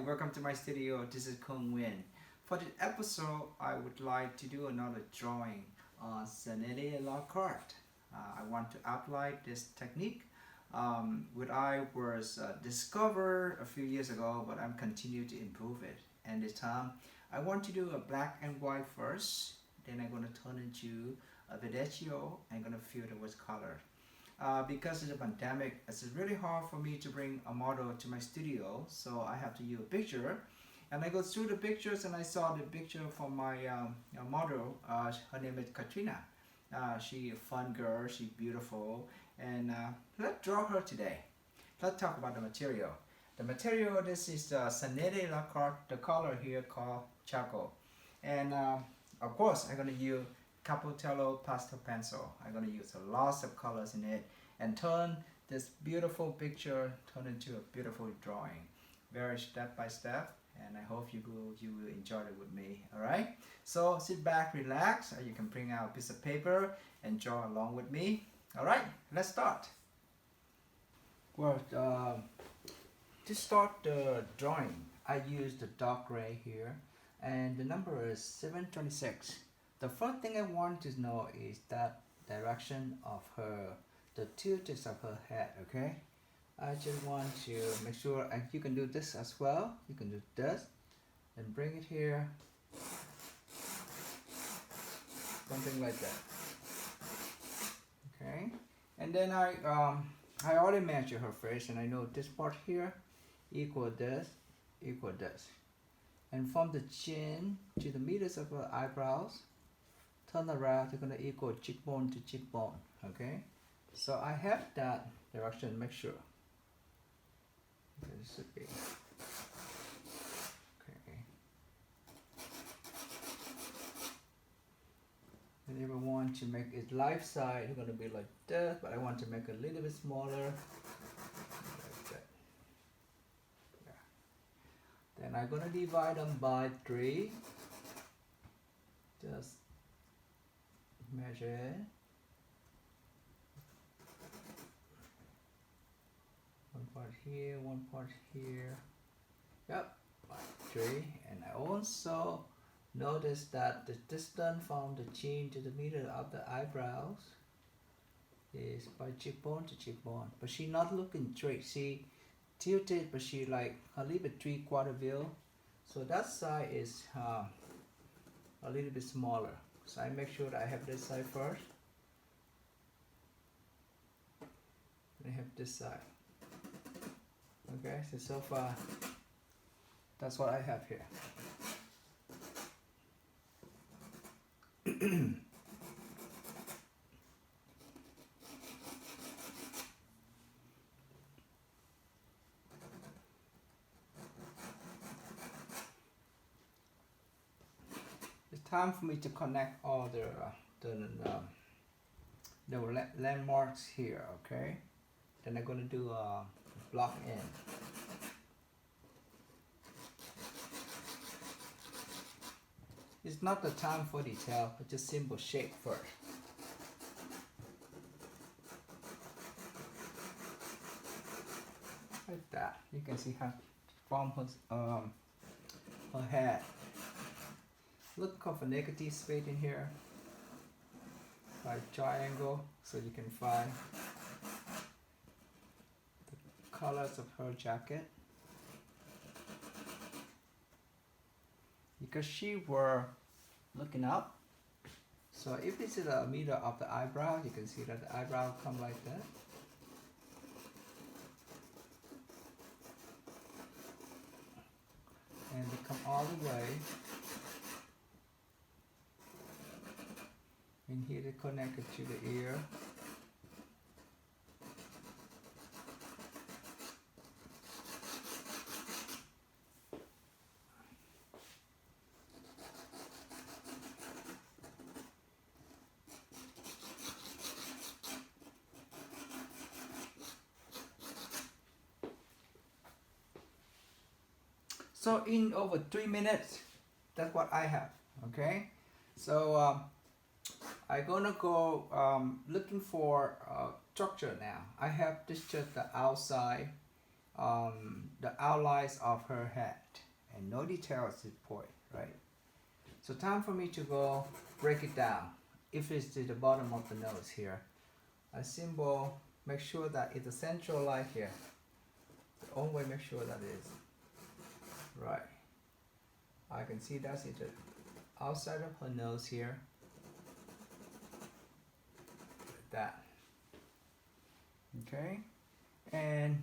welcome to my studio. This is Kung Win. For this episode, I would like to do another drawing on Sanity Lockhart. I want to apply this technique, which I was discovered a few years ago, but I'm continue to improve it. And this time, I want to do a black and white first. Then I'm gonna turn into a Vedecchio. I'm gonna fill it with color. Because of the pandemic, it's really hard for me to bring a model to my studio, so I have to use a picture. And I go through the pictures and I saw the picture from my model. Her name is Katrina. She's a fun girl, she's beautiful, and let's draw her today. Let's talk about the material. The material, this is the Sanity Lacquer, the color here called charcoal. And of course, I'm gonna use Capotello pastel pencil. I'm going to use a lot of colors in it and turn this beautiful picture into a beautiful drawing, very step by step, and I hope you will enjoy it with me. All right, so sit back, relax, or you can bring out a piece of paper and draw along with me. All right, let's start. Well, to start the drawing, I use the dark gray here, and the number is 726. The first thing I want to know is that direction of the tilts of her head, okay? I just want to make sure, and you can do this as well. You can do this, and bring it here. Something like that. Okay? And then I already measure her face, and I know this part here equal this. And from the chin to the midst of her eyebrows, turn around, they're going to equal cheekbone to cheekbone, okay? So I have that direction, make sure. Okay, this should be, okay. And if I want to make it life size, it's going to be like this, but I want to make it a little bit smaller, like that. Yeah. Then I'm going to divide them by 3. Just measure it. One part here, one part here. Yep, by 3. And I also notice that the distance from the chin to the middle of the eyebrows is by cheekbone to cheekbone. But she's not looking straight. She tilted, but she like a little bit 3/4 view. So that side is a little bit smaller. So I make sure that I have this side first. I have this side. Okay, so far that's what I have here. It's time for me to connect all the landmarks here, okay? Then I'm gonna do a block in. It's not the time for detail, but just simple shape first. Like that. You can see how from her head. Look of a negative space in here, like triangle, so you can find the colors of her jacket. Because she were looking up, so if this is the middle of the eyebrow, you can see that the eyebrow come like that. And they come all the way. And here they connect it to the ear. So in over 3 minutes, that's what I have, okay? So I'm gonna go looking for structure now. I have this just the outside the outlines of her head and no details at this point, right? So time for me to go break it down. If it's to the bottom of the nose here, a symbol, make sure that it's a central line here. The only way, make sure that is right. I can see that's it, the outside of her nose here, like that. Okay, and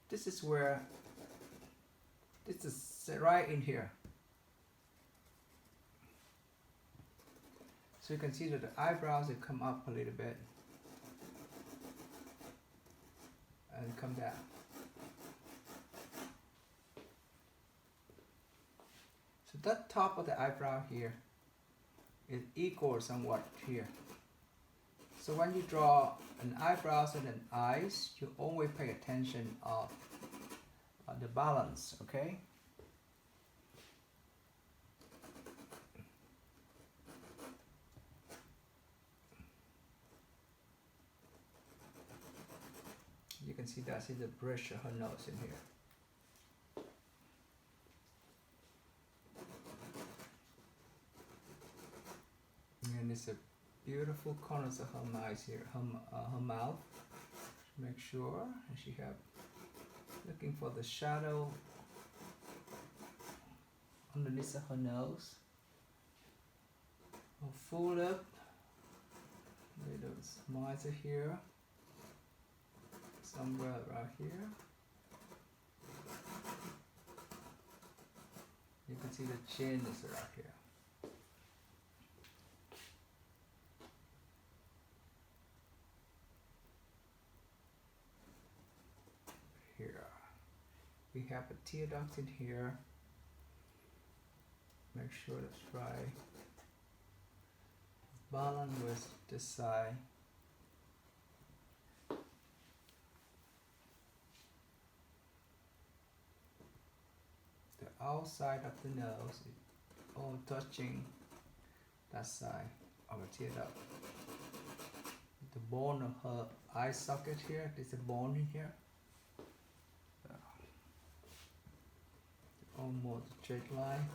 this is where, this is right in here. So you can see that the eyebrows have come up a little bit and come down. So that top of the eyebrow here is equal somewhat here. So when you draw an eyebrows and an eyes, you always pay attention of the balance, okay? You can see that's the bridge of her nose in here. And it's a beautiful corners of her eyes here, her mouth. Make sure, and she have looking for the shadow underneath of her nose. Her full lip, little smiles here, somewhere right here. You can see the chin is right here. Here we have a tear duct in here. Make sure that's right. Balance with this side. The outside of the nose is all touching that side of the tear duct. The bone of her eye socket here, there's a bone in here. Almost straight line.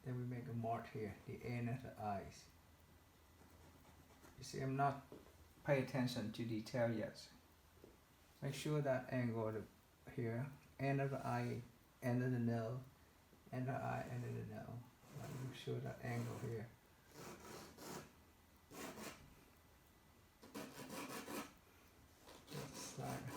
Then we make a mark here, the end of the eyes. You see, I'm not paying attention to detail yet. Make sure that angle here, end of the eye, end of the nose, end of the eye, end of the nose. Make sure that angle here. This side.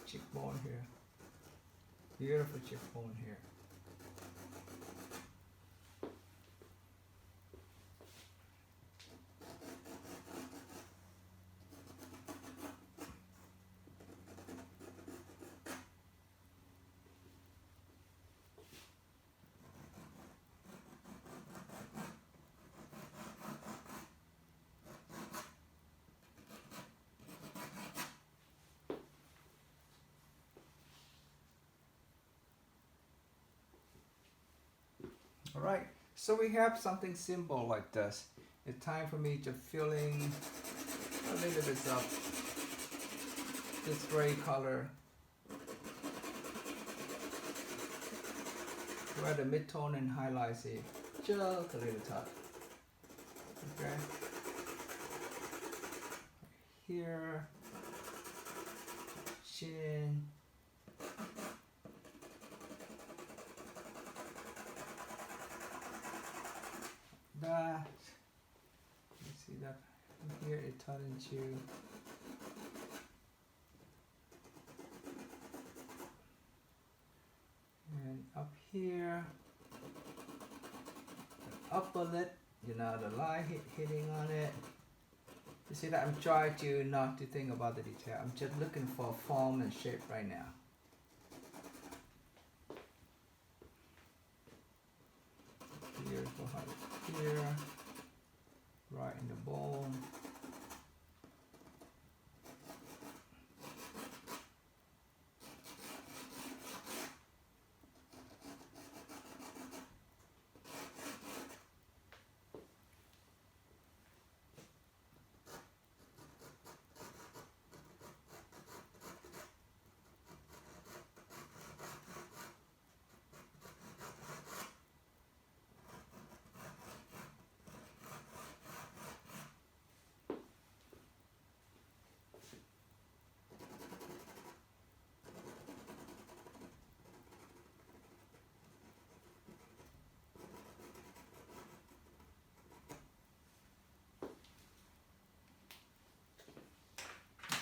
Cheekbone here, beautiful cheekbone here. Alright, so we have something simple like this. It's time for me to fill in a little bit of this gray color where the mid-tone and highlights it just a little touch. Okay. Here, chin. That, you see that here it turned into and up here the upper lip, you know, the light hitting on it. You see that I'm trying to not to think about the detail. I'm just looking for form and shape right now. Beautiful here, right in the bone.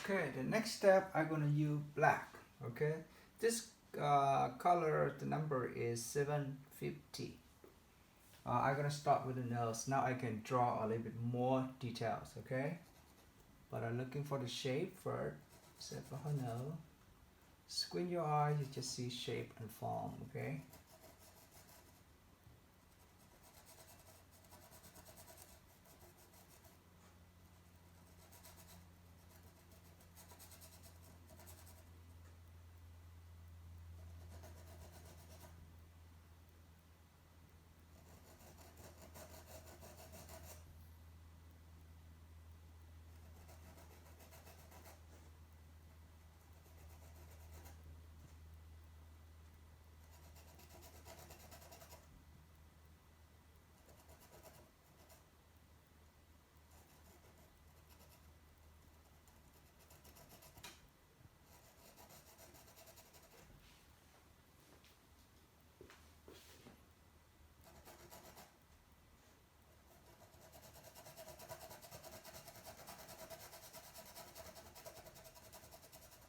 Okay, the next step I'm gonna use black. Okay, this color, the number is 750. I'm gonna start with the nose. Now I can draw a little bit more details. Okay, but I'm looking for the shape first. So for her nose, squint your eyes, you just see shape and form. Okay.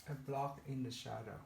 A block in the shadow.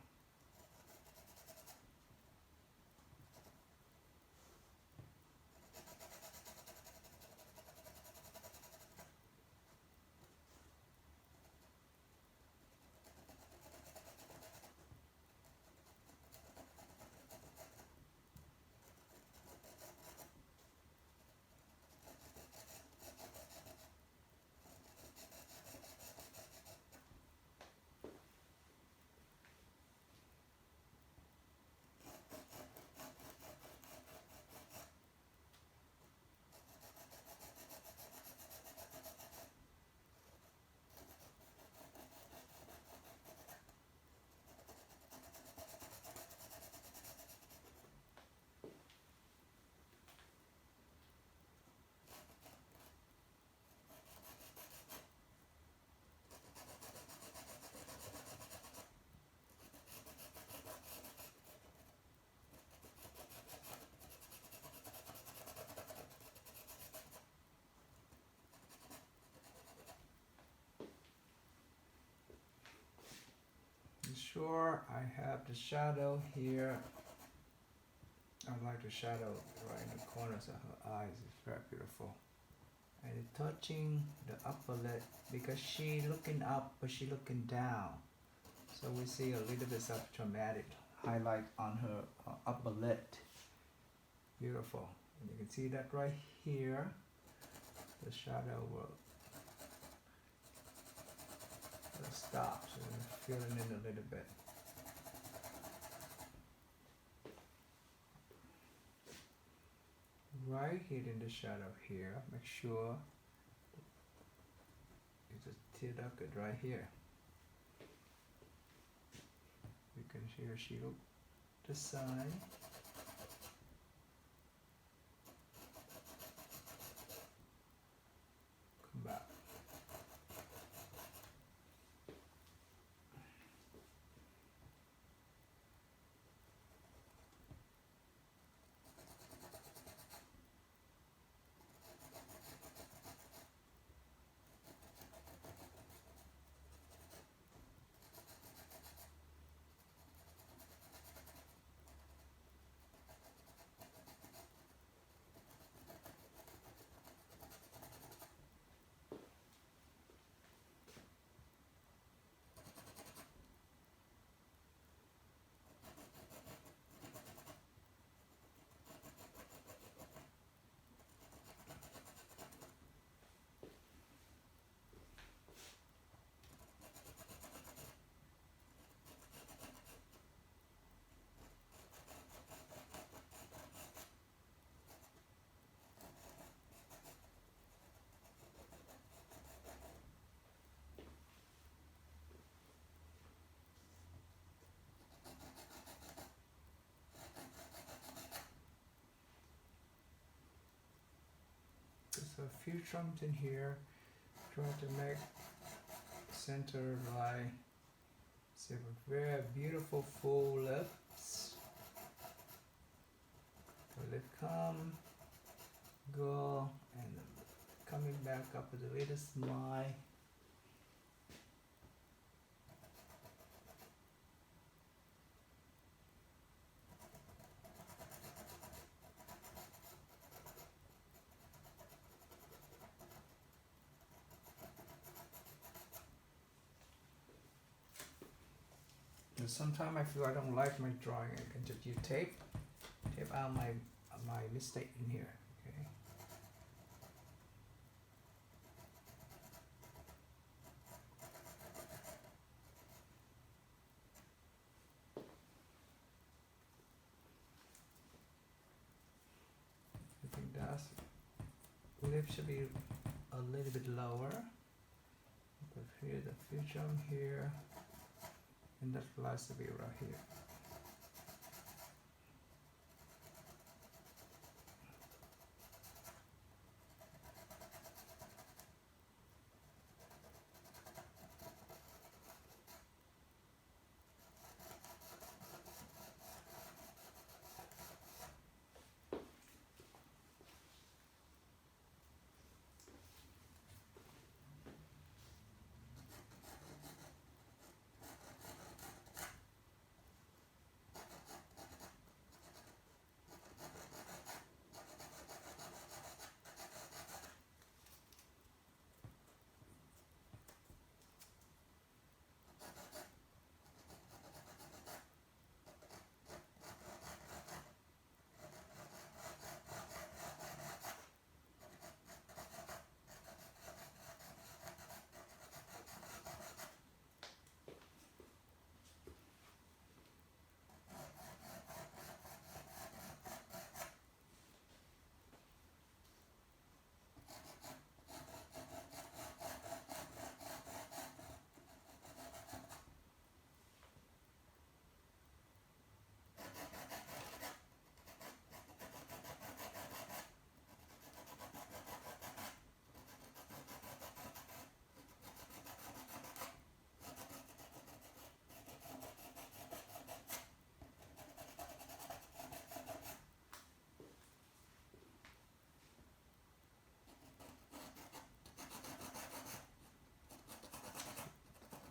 Sure, I have the shadow here. I like the shadow right in the corners of her eyes. It's very beautiful. And it's touching the upper lid because she looking up but she looking down. So we see a little bit of dramatic highlight on her upper lid. Beautiful. And you can see that right here. The shadow will stop. So we're filling in a little bit. Right here in the shadow here, make sure you just tip up it right here. You can see her she look the side. Come back. There's a few trumps in here. Try to make center line. So a very beautiful full lips. The lip come, go, and coming back up with a little smile. sometimes I feel I don't like my drawing, I can just use tape out my mistake in here. Okay. I think that's lip should be a little bit lower. Put here the future on here, and that flash to be right here.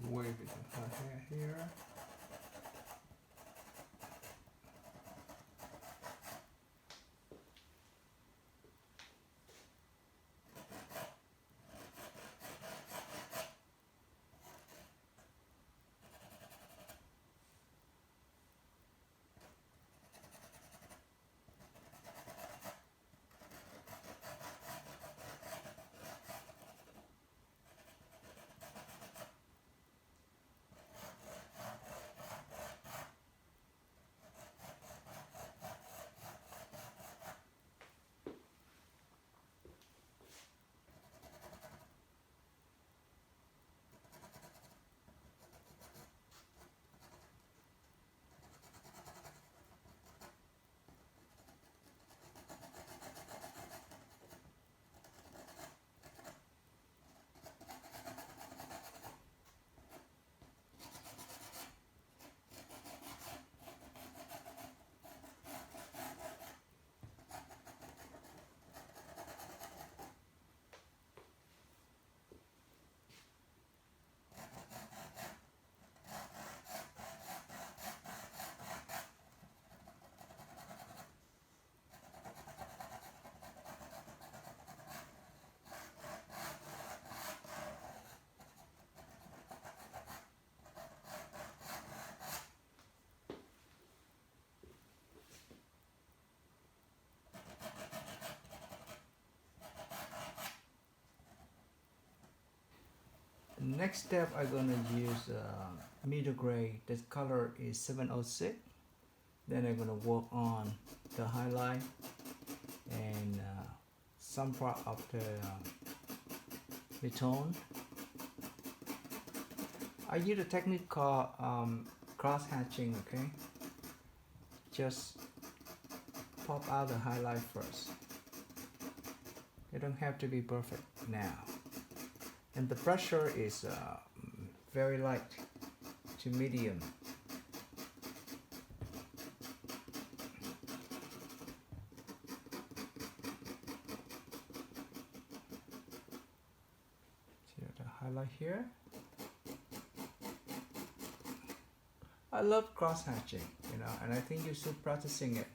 Wave it in her hair here. Next step, I'm gonna use middle gray. This color is 706. Then I'm gonna work on the highlight and some part of the tone. I use a technique called cross hatching. Okay, just pop out the highlight first. It don't have to be perfect now. And the pressure is very light to medium. See the highlight here. I love cross hatching, and I think you should practicing it.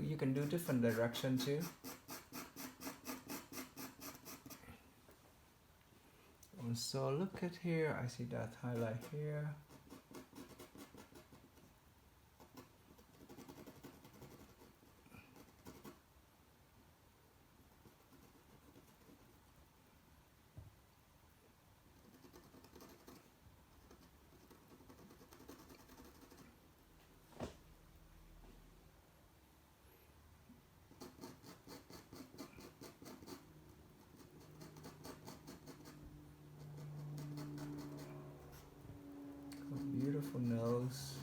You can do different direction too. So look at here, I see that highlight here. Beautiful nose.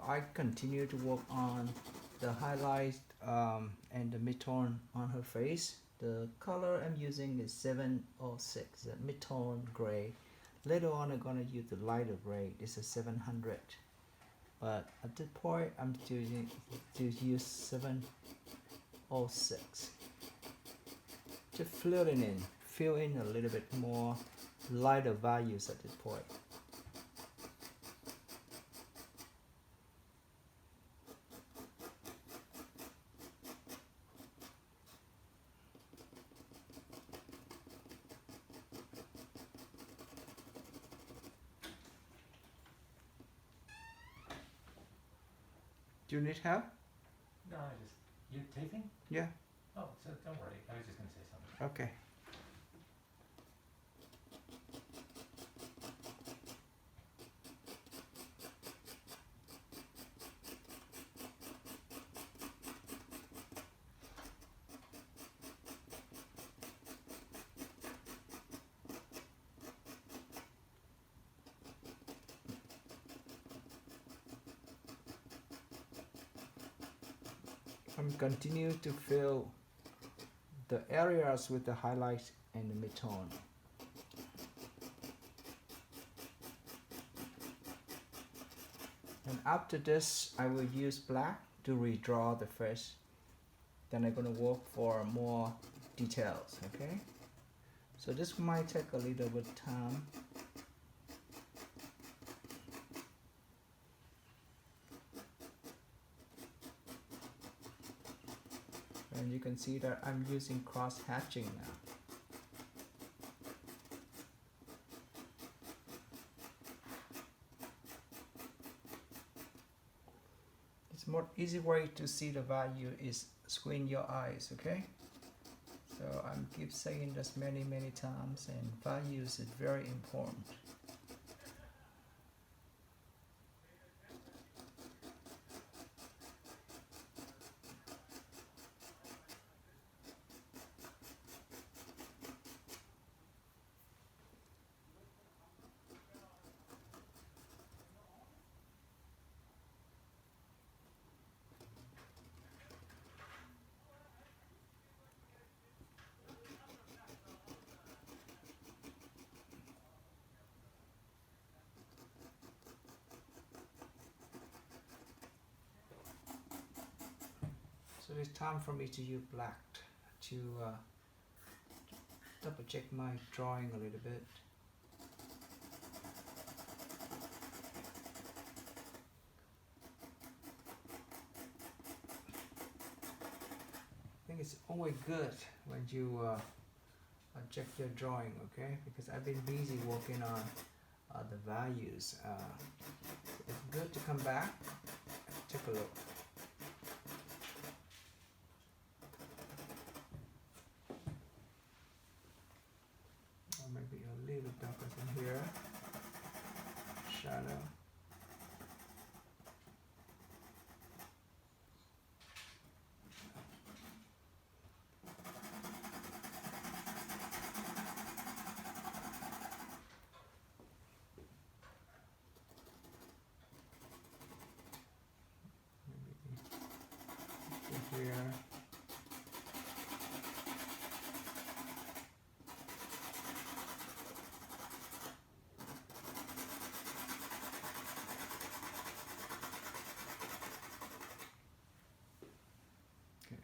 I continue to work on the highlights and the mid-tone on her face. The color I'm using is 706, the mid-tone gray. Later on I'm gonna use the lighter gray. This is 700. But at this point I'm choosing to use 706. Just fill in a little bit more lighter values at this point. Do you need help? No, you taping? Yeah. Oh, so don't worry. I was just gonna say something. Okay. I'm continue to fill the areas with the highlights and the mid-tone. And after this, I will use black to redraw the face. Then I'm gonna work for more details, okay? So this might take a little bit of time. And you can see that I'm using cross hatching now. It's more easy way to see the value is squint your eyes, okay? So I'm keep saying this many times, and values is very important. So it's time for me to use black to double check my drawing a little bit. I think it's always good when you check your drawing, okay? Because I've been busy working on the values. It's good to come back and take a look. Or maybe a little darker than here. Shadow. Maybe here. Okay.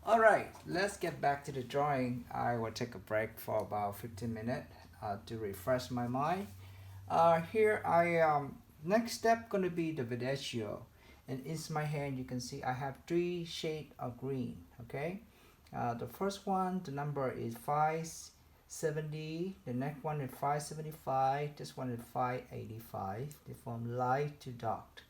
Alright, let's get back to the drawing. I will take a break for about 15 minutes to refresh my mind. Here next step gonna be the videtio, and in my hand you can see I have three shades of green. Okay, the first one, the number is 570, the next one is 575, this one is 585. They from light to dark.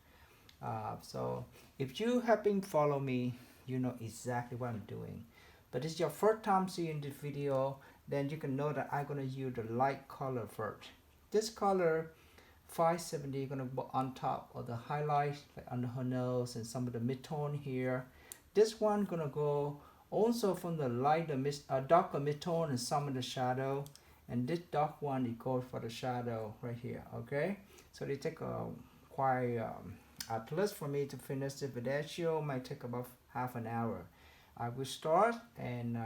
So if you have been follow me, you know exactly what I'm doing. But it's your first time seeing this video, then you can know that I'm gonna use the light color first. This color 570 gonna go on top of the highlight, like under her nose and some of the mid-tone here. This one gonna go also from the lighter darker mid-tone and some of the shadow, and this dark one it goes for the shadow right here. Okay, so they take a quite at least for me to finish the video might take about half an hour. I will start, and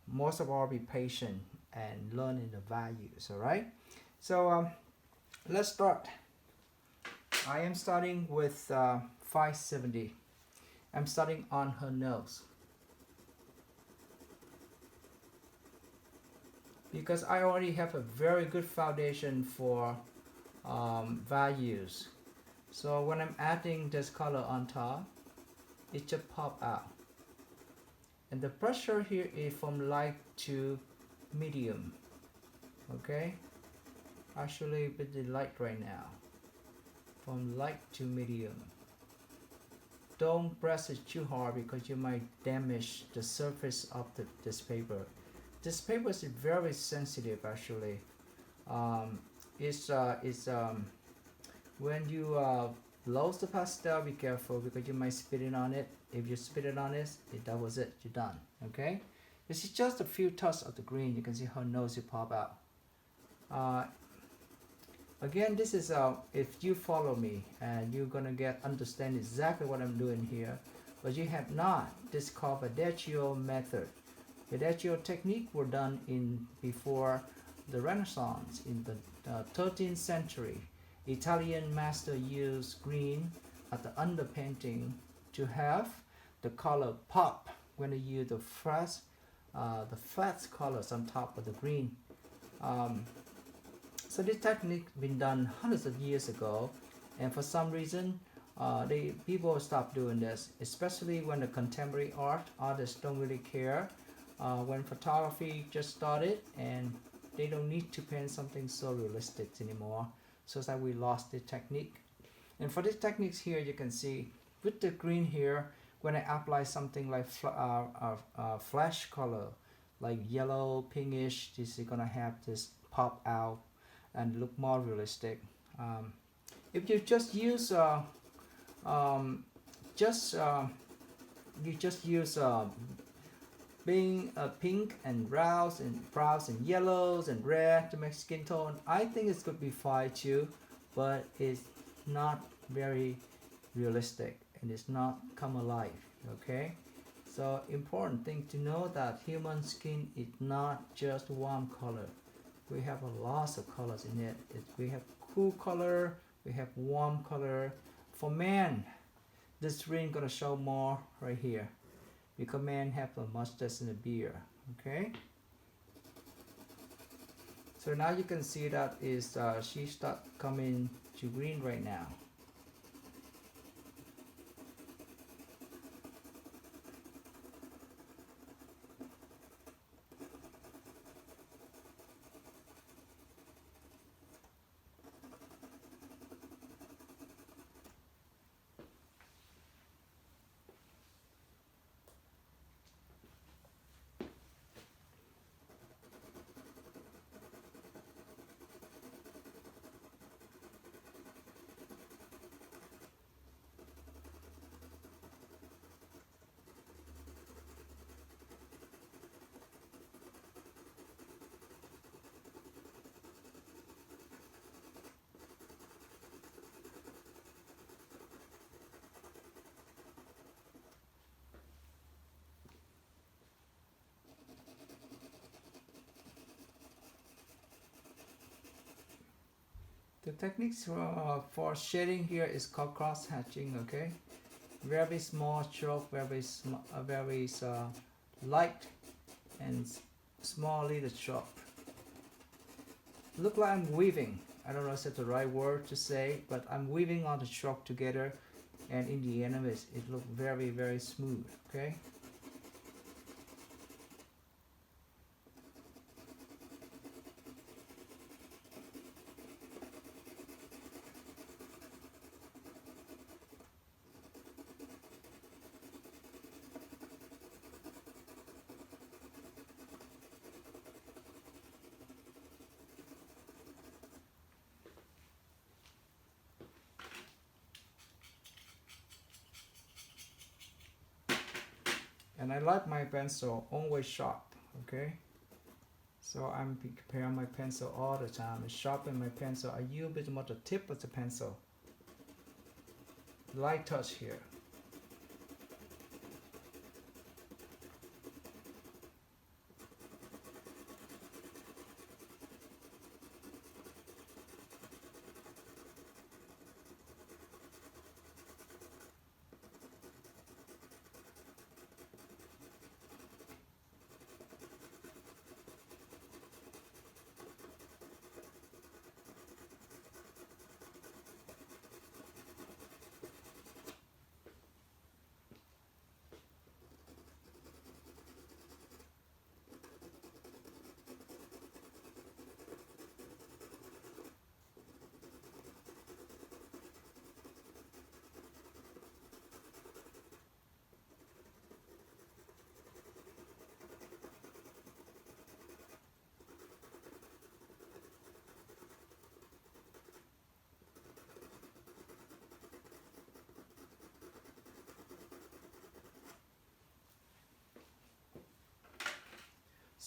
most of all be patient and learning the values. All right. So let's start. I am starting with 570. I'm starting on her nose because I already have a very good foundation for values. So when I'm adding this color on top, it just pop out. And the pressure here is from light to medium. Okay, actually a bit light right now. From light to medium. Don't press it too hard because you might damage the surface of this paper. This paper is very sensitive actually. It's when you blows the pastel, be careful because you might spit it on it. If you spit it on it, that was it. You're done. Okay. This is just a few touches of the green. You can see her nose will pop out. Again, this is if you follow me and you're gonna understand exactly what I'm doing here, but you have not. This is called Verdecchio method. Verdecchio technique were done in before the Renaissance in the 13th century. Italian master used green at the underpainting to have the color pop when they use the flat colors on top of the green. So this technique been done hundreds of years ago, and for some reason, people stop doing this, especially when the contemporary artists don't really care. When photography just started, and they don't need to paint something so realistic anymore. So that we lost the technique. And for these techniques here, you can see with the green here, when I apply something like flash color, like yellow, pinkish, this is gonna have this pop out and look more realistic. If you just use being pink and browns and yellows and red to make skin tone, I think it's could be fine too, but it's not very realistic and it's not come alive. Okay, so important thing to know that human skin is not just one color. We have a lot of colors in it. We have cool color, we have warm color. For men, this ring gonna show more right here because men have a mustache and a beard. Okay. So now you can see that is she start coming to green right now. The techniques for shading here is called cross hatching. Okay, very small stroke, very light and small little stroke. Look like I'm weaving. I don't know if that's the right word to say, but I'm weaving all the stroke together, and in the end of it, it looks very smooth. Okay. And I like my pencil always sharp. Okay, so I'm preparing my pencil all the time. I sharpen my pencil. I use a bit more the tip of the pencil. Light touch here.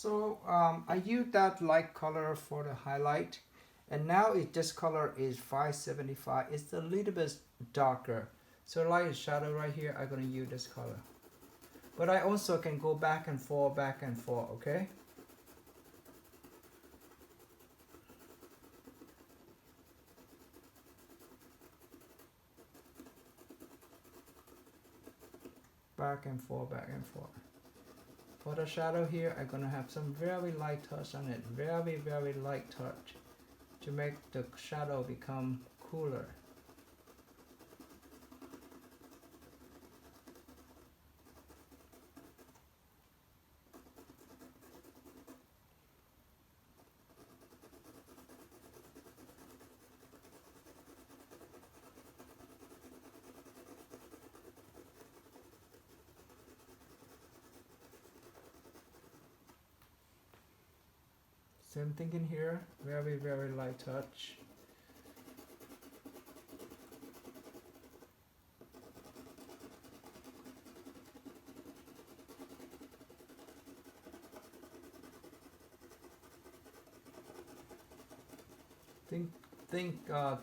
So I use that light color for the highlight, and now this color is 575. It's a little bit darker. So light and shadow right here, I'm gonna use this color. But I also can go back and forth, okay? Back and forth, back and forth. For the shadow here, I'm gonna have some very light touch on it. Very, very light touch to make the shadow become cooler. Same thing in here, very, very light touch. Think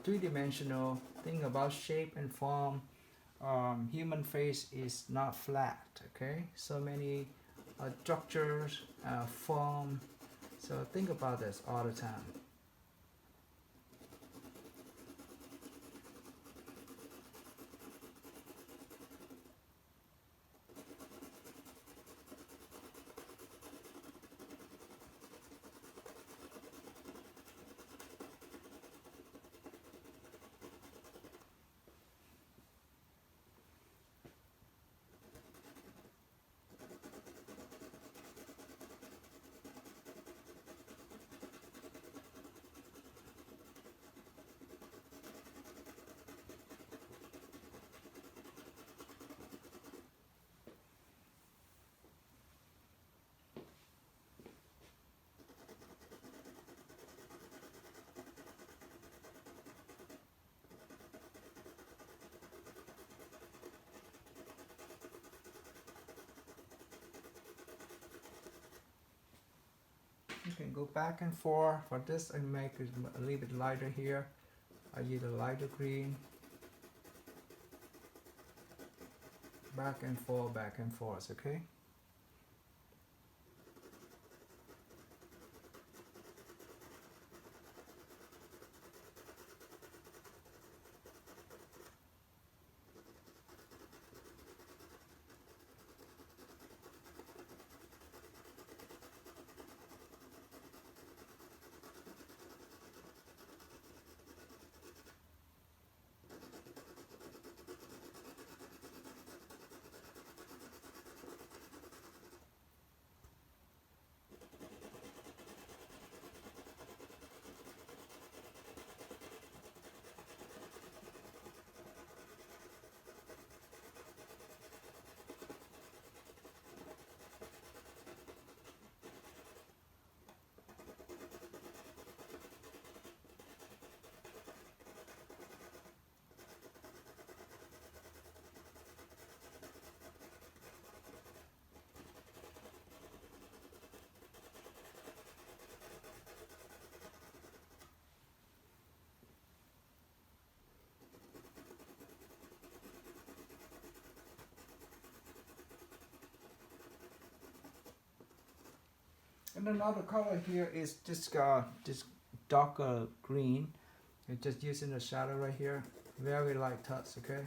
three-dimensional. Think about shape and form. Human face is not flat. Okay, so many structures, form. So think about this all the time. You can go back and forth. For this, I make it a little bit lighter here. I use a lighter green. Back and forth, okay? And another color here is this darker green. You're just using the shadow right here. Very light touch, okay?